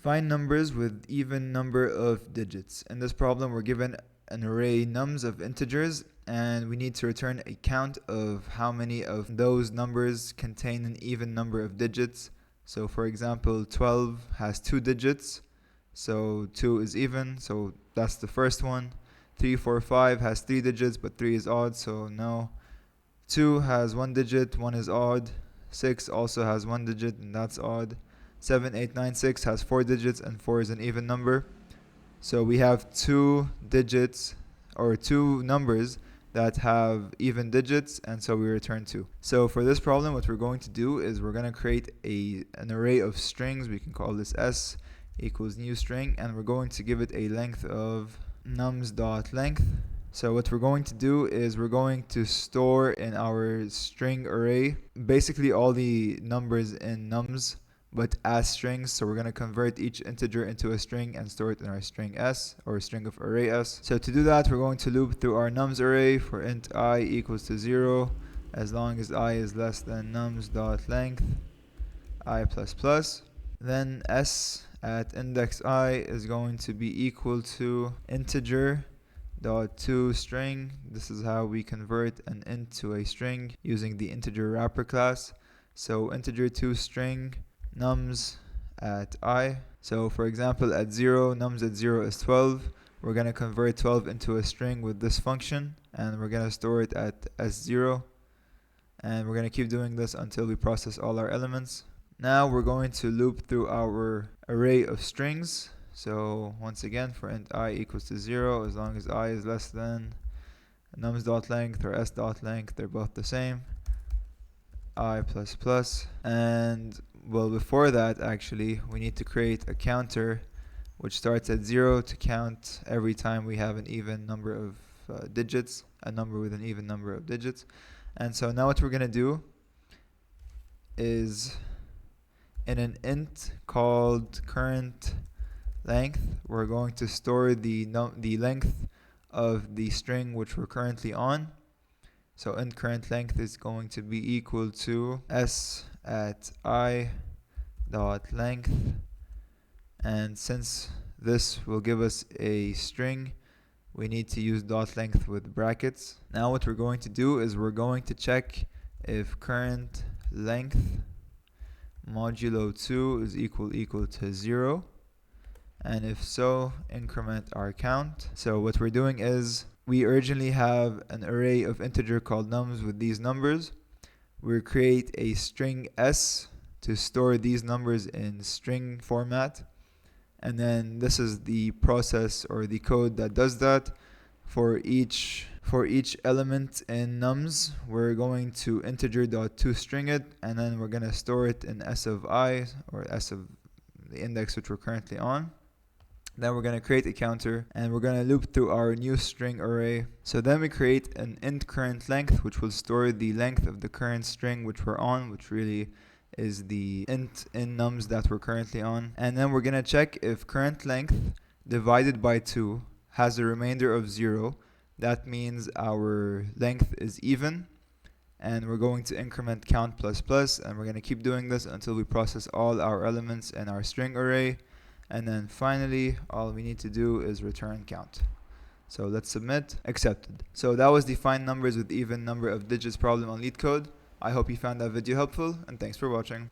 Find numbers with even number of digits. In this problem, we're given an array nums of integers, and we need to return a count of how many of those numbers contain an even number of digits. So for example, 12 has 2 digits, so 2 is even, so that's the first one. 3, 4, 5 has 3 digits, but 3 is odd, so no. 2 has 1 digit, 1 is odd. 6 also has 1 digit, and that's odd. 7, 8, 9, 6 has 4 digits, and 4 is an even number. So we have 2 digits, or 2 numbers that have even digits, and so we return 2. So for this problem, what we're going to do is we're going to create an array of strings. We can call this s equals new string, and we're going to give it a length of nums.length. So what we're going to do is we're going to store in our string array basically all the numbers in nums, but as strings. So we're going to convert each integer into a string and store it in our string s, or string of array s. So to do that, we're going to loop through our nums array for int I equals to 0 as long as I is less than nums.length I plus plus. Then s at index I is going to be equal to integer dot toString. This is how we convert an int to a string using the integer wrapper class. So integer toString nums at I. So for example, at 0, nums at 0 is 12. We're going to convert 12 into a string with this function, and we're going to store it at s0. And we're going to keep doing this until we process all our elements. Now we're going to loop through our array of strings. So once again, for int I equals to 0, as long as I is less than nums.length or s.length, they're both the same, I plus plus. And well, before that, actually, we need to create a counter which starts at 0 to count every time we have an even number of digits, a number with an even number of digits. And so now what we're going to do is, in an int called current length, we're going to store the length of the string which we're currently on. So int current length is going to be equal to s at I dot length, and since this will give us a string, we need to use dot length with brackets. Now what we're going to do is we're going to check if current length modulo 2 is equal to 0, and if so, increment our count. So what we're doing is we originally have an array of integer called nums with these numbers. We create a string s to store these numbers in string format, and then this is the process or the code that does that. For each element in nums, we're going to integer.toString it, and then we're going to store it in s of I, or s of the index which we're currently on. Then we're going to create a counter, and we're going to loop through our new string array. So then we create an int current length, which will store the length of the current string which we're on, which really is the int in nums that we're currently on. And then we're going to check if current length divided by 2 has a remainder of 0. That means our length is even, and we're going to increment count plus plus, and we're going to keep doing this until we process all our elements in our string array. And then finally, all we need to do is return count. So let's submit. Accepted. So that was the find numbers with even number of digits problem on LeetCode. I hope you found that video helpful, and thanks for watching.